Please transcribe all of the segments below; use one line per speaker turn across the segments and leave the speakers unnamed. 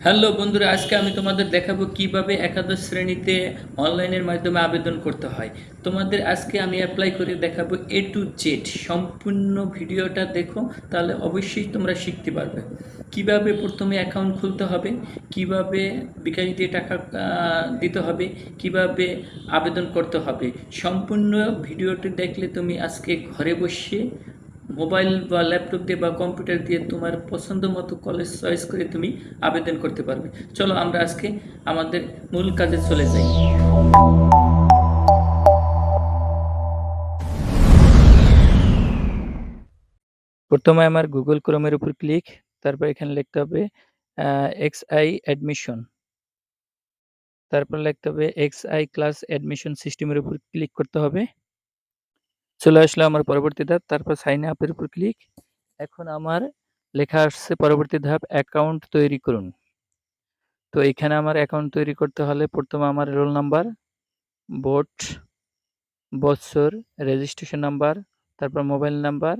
Hello বন্ধুরা, আজকে আমি তোমাদের দেখাবো কিভাবে একাদশ শ্রেণীতে অনলাইনের মাধ্যমে আবেদন করতে হয়। তোমাদের আজকে আমি অ্যাপ্লাই করে দেখাবো A to Z, সম্পূর্ণ ভিডিওটা দেখো, তাহলে অবশ্যই তোমরা শিখতে পারবে। কিভাবে প্রথমে অ্যাকাউন্ট খুলতে হবে, কিভাবে বিকাশ দিয়ে টাকা দিতে হবে, কিভাবে আবেদন করতে হবে। সম্পূর্ণ ভিডিওটি দেখলে তুমি আজকে ঘরে বসে মোবাইল বা ল্যাপটপ দিয়ে বা কম্পিউটার দিয়ে তোমার পছন্দ মতো কলেজ চয়েস করে তুমি আবেদন করতে পারবে। চলো আমরা আজকে আমাদের মূল কাজে চলে যাই। প্রথমে আমার গুগল ক্রোমের উপর ক্লিক, তারপর এখানে লিখতে হবে এক্সআই অ্যাডমিশন, তারপর লিখতে হবে এক্সআই ক্লাস অ্যাডমিশন সিস্টেমের উপর ক্লিক করতে হবে। চলে আসলো আমার পরবর্তী ধাপ, তারপর সাইন আপের উপর ক্লিক। এখন আমার লেখা আসছে পরবর্তী ধাপ অ্যাকাউন্ট তৈরি করুন। তো এখানে আমার অ্যাকাউন্ট তৈরি করতে হলে প্রথমে আমার রোল নাম্বার, বোর্ড, বছর, রেজিস্ট্রেশন নাম্বার, তারপর মোবাইল নাম্বার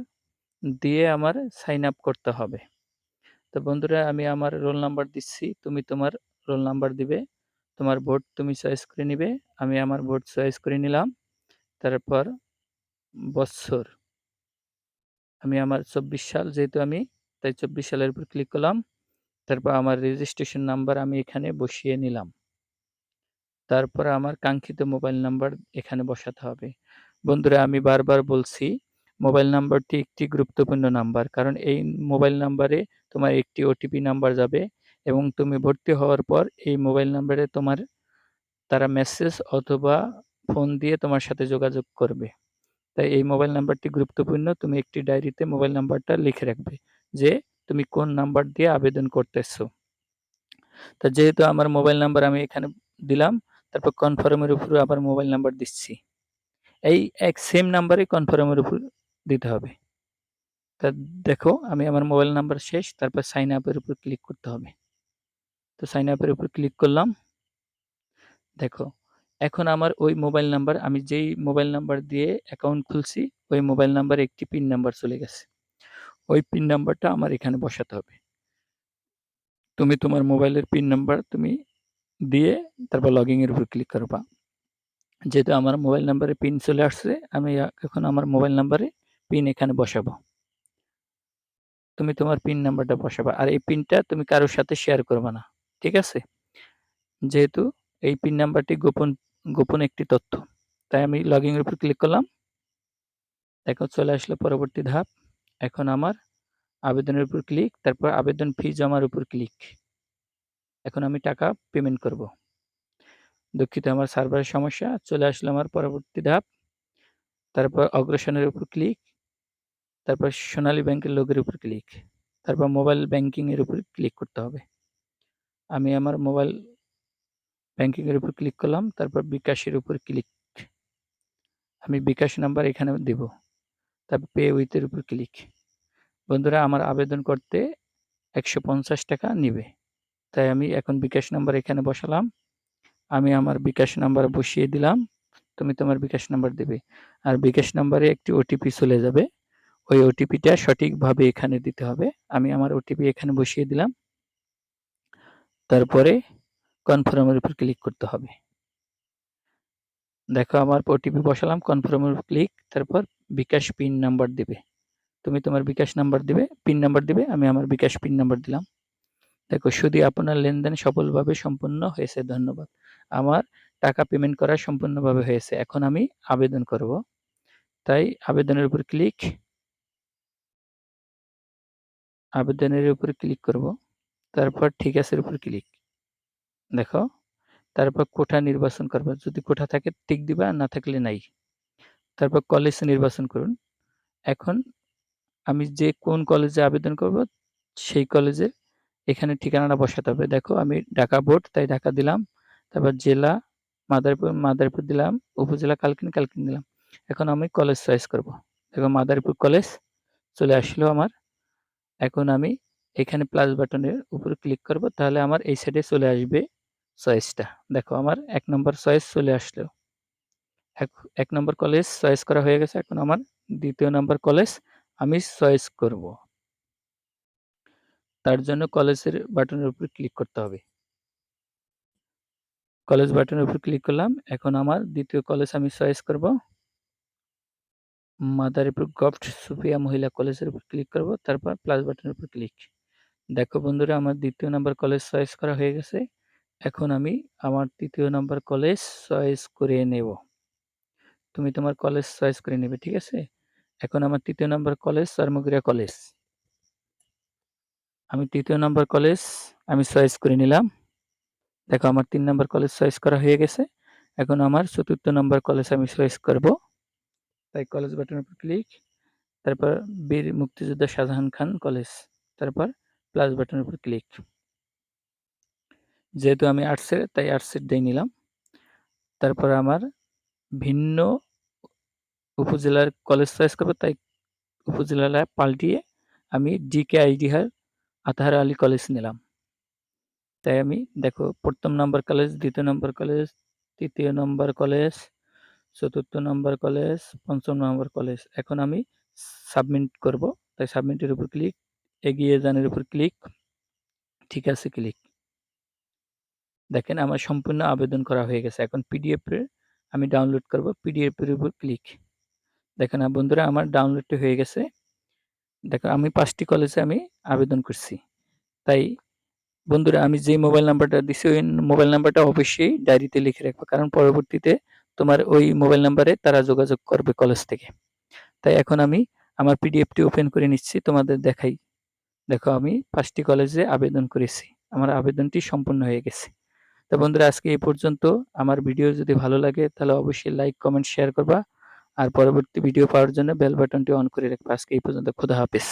দিয়ে আমার সাইন আপ করতে হবে। তো বন্ধুরা, আমি আমার রোল নাম্বার দিচ্ছি, তুমি তোমার রোল নাম্বার দিবে, তোমার বোর্ড তুমি চয়েস করে নিবে, আমি আমার বোর্ড চয়েস করে নিলাম। তারপর বছর, আমি আমার 24 সাল যেহেতু আমি, তাই 24 সালের উপর ক্লিক করলাম। তারপর আমার রেজিস্ট্রেশন নাম্বার আমি এখানে বসিয়ে নিলাম। তারপরে আমার কাঙ্ক্ষিত মোবাইল নাম্বার এখানে বসাতে হবে। বন্ধুরা, আমি বারবার বলছি, মোবাইল নাম্বারটি একটি গুরুত্বপূর্ণ নাম্বার, কারণ এই মোবাইল নাম্বারে তোমার একটি ওটিপি নাম্বার যাবে এবং তুমি ভর্তি হওয়ার পর এই মোবাইল নাম্বারে তোমার তারা মেসেজ অথবা ফোন দিয়ে তোমার সাথে যোগাযোগ করবে। তাই এই মোবাইল নাম্বারটি গুরুত্বপূর্ণ, তুমি একটি ডায়েরিতে মোবাইল নাম্বারটা লিখে রাখবে যে তুমি কোন নাম্বার দিয়ে আবেদন করতেছো। তা যেহেতু আমার মোবাইল নাম্বার আমি এখানে দিলাম, তারপর কনফার্মের উপরে আবার মোবাইল নাম্বার দিচ্ছি। এই এক সেম নাম্বারই কনফার্মের উপর দিতে হবে। তা দেখো, আমি আমার মোবাইল নাম্বার শেষ, তারপর সাইন আপের উপর ক্লিক করতে হবে। তো সাইন আপের উপর ক্লিক করলাম। দেখো, এখন আমার ওই মোবাইল নাম্বার, আমি যেই মোবাইল নাম্বার দিয়ে অ্যাকাউন্ট খুলছি, ওই মোবাইল নাম্বারে একটি পিন নাম্বার চলে গেছে। ওই পিন নাম্বারটা আমার এখানে বসাতে হবে। তুমি তোমার মোবাইলের পিন নাম্বার তুমি দিয়ে তারপর লগইন এর উপর ক্লিক করবা। যেহেতু আমার মোবাইল নাম্বারে পিন চলে আসছে, আমি এখন আমার মোবাইল নাম্বারে পিন এখানে বসাবো। তুমি তোমার পিন নাম্বারটা বসাবা, আর এই পিনটা তুমি কারোর সাথে শেয়ার করবে না, ঠিক আছে? যেহেতু এই পিন নাম্বারটি গোপন একটি তথ্য, তাই আমি লগইন এর উপর ক্লিক করলাম। দেখো, চলে আসলো পরবর্তী ধাপ। এখন আমার আবেদনের উপর ক্লিক, তারপর আবেদন ফি জমার উপর ক্লিক। এখন আমি টাকা পেমেন্ট করব। দুঃখিত, আমার সার্ভারের সমস্যা। চলে আসলো আমার পরবর্তী ধাপ, তারপর অগ্রসনের উপর ক্লিক, তারপর সোনালী ব্যাংকের লোগোর উপর ক্লিক, তারপর মোবাইল ব্যাংকিং এর উপর ক্লিক করতে হবে। আমি আমার মোবাইল ব্যাংকিং এর উপর ক্লিক করলাম, তারপর বিকাশের উপর ক্লিক। আমি বিকাশ নাম্বার এখানে দেব, তারপর পে উইথ এর উপর ক্লিক। বন্ধুরা, আমার আবেদন করতে 150 টাকা নিবে, তাই আমি এখন বিকাশ নাম্বার এখানে বসালাম। আমি আমার বিকাশ নাম্বার বসিয়ে দিলাম, তুমি তোমার বিকাশ নাম্বার দেবে, আর বিকাশ নাম্বারে একটি ওটিপি চলে যাবে। ওই ওটিপিটা সঠিকভাবে এখানে দিতে হবে। আমি আমার ওটিপি এখানে বসিয়ে দিলাম, তারপরে কনফার্মের উপর ক্লিক করতে হবে। দেখো, আমার ওটিপি বসালাম, কনফার্মের উপর ক্লিক, তারপর বিকাশ পিন নাম্বার দিবে। তুমি তোমার বিকাশ নাম্বার দিবে, পিন নাম্বার দিবে, আমি আমার বিকাশ পিন নাম্বার দিলাম। দেখো, শুধু আপনার লেনদেন সফলভাবে সম্পন্ন হয়েছে, ধন্যবাদ। আমার টাকা পেমেন্ট করা সম্পূর্ণভাবে হয়েছে। এখন আমি আবেদন করব, তাই আবেদনের উপর ক্লিক, আবেদনের উপর ক্লিক করব, তারপর ঠিক আছে উপর ক্লিক। দেখো, তারপর কোঠা নির্বাচন করবা, যদি কোঠা থাকে টিক দিবা, না থাকলে নাই। তারপর কলেজ নির্বাচন করুন। এখন আমি যে কোন কলেজে আবেদন করব, সেই কলেজে এখানে ঠিকানাটা বসাতে হবে। দেখো, আমি ঢাকা বোর্ড, তাই ঢাকা দিলাম। তারপর জেলা মাদারীপুর, মাদারীপুর দিলাম। উপজেলা কালকিনি, কালকিনি দিলাম। এখন আমি কলেজ চয়েস করব। দেখো, মাদারীপুর কলেজ চলে আসলো আমার। এখন আমি এখানে প্লাস বাটনের উপর ক্লিক করব, তাহলে আমার এই সাইডে চলে আসবে চয়েসটা। দেখো, আমার ১ নম্বর চয়েস চলে আসলো। এক ১ নম্বর কলেজ চয়েস করা হয়ে গেছে। এখন আমার ২য় নম্বর কলেজ আমি চয়েস করব। তার জন্য কলেজের বাটনের উপর ক্লিক করতে হবে। কলেজ বাটনের উপর ক্লিক করলাম। এখন আমার দ্বিতীয় কলেজ আমি চয়েস করব। মাদারীপুর গভট সুফিয়া মহিলা কলেজের উপর ক্লিক করব, তারপর প্লাস বাটনের উপর ক্লিক। দেখো বন্ধুরা, আমার দ্বিতীয় নাম্বার কলেজ চয়েস করা হয়ে গেছে। এখন আমি আমার তৃতীয় নাম্বার কলেজ চয়েস করে নেব। তুমি তোমার কলেজ চয়েস করে নেবে, ঠিক আছে? এখন আমার তৃতীয় নাম্বার কলেজ চরমুগরিয়া কলেজ। আমি তৃতীয় নাম্বার কলেজ আমি চয়েস করে নিলাম। দেখো আমার ৩ নাম্বার কলেজ চয়েস করা হয়ে গেছে। এখন আমার চতুর্থ নাম্বার কলেজ আমি চয়েস করব। তাই কলেজ বাটনের উপর ক্লিক, তারপর বীর মুক্তিযোদ্ধা শাহজাহান খান কলেজ, তারপর প্লাস বাটনের উপর ক্লিক। যেহেতু আমি আর্টসের তাই আর্টসের দিয়ে নিলাম। তারপর আমার ভিন্ন উপজেলার কলেজ চয়েস করব, তাই উপজেলাটা পাল্টিয়ে আমি ডিকে আইডিহার আতাহার আলী কলেজ নিলাম। তাই আমি দেখো প্রথম নাম্বার কলেজ, দ্বিতীয় নাম্বার কলেজ, তৃতীয় নম্বর কলেজ, চতুর্থ নম্বর কলেজ, পঞ্চম নম্বর কলেজ। এখন আমি সাবমিট করব, তাই সাবমিটের উপর ক্লিক, এগিয়ে যানের উপর ক্লিক, ঠিক আছে ক্লিক। দেখেন আমার সম্পূর্ণ আবেদন করা হয়ে গেছে। এখন পিডিএফ আমি ডাউনলোড করব, পিডিএফ এর উপর ক্লিক। দেখেন বন্ধুরা, আমার ডাউনলোডটি হয়ে গেছে। দেখো আমি 5টি কলেজে আমি আবেদন করছি। তাই বন্ধুরা, আমি যে মোবাইল নাম্বারটা দিছি ওই মোবাইল নাম্বারটা অবশ্যই ডায়েরিতে লিখে রাখবো, কারণ পরবর্তীতে তোমার ওই মোবাইল নাম্বারে তারা যোগাযোগ করবে কলেজ থেকে। তাই এখন আমি আমার পিডিএফটি ওপেন করে নিচ্ছি, তোমাদের দেখাই। দেখো আমি 5টি কলেজে আবেদন করেছি, আমার আবেদনটি সম্পূর্ণ হয়ে গেছে। তো বন্ধুরা, আজকে এই পর্যন্ত। আমার ভিডিও যদি ভালো লাগে তাহলে অবশ্যই লাইক, কমেন্ট, শেয়ার করবা। আর পরবর্তী ভিডিও পাওয়ার জন্য বেল বাটনটি অন করে রাখবা। আজকে এই পর্যন্ত। খোদা হাফেজ।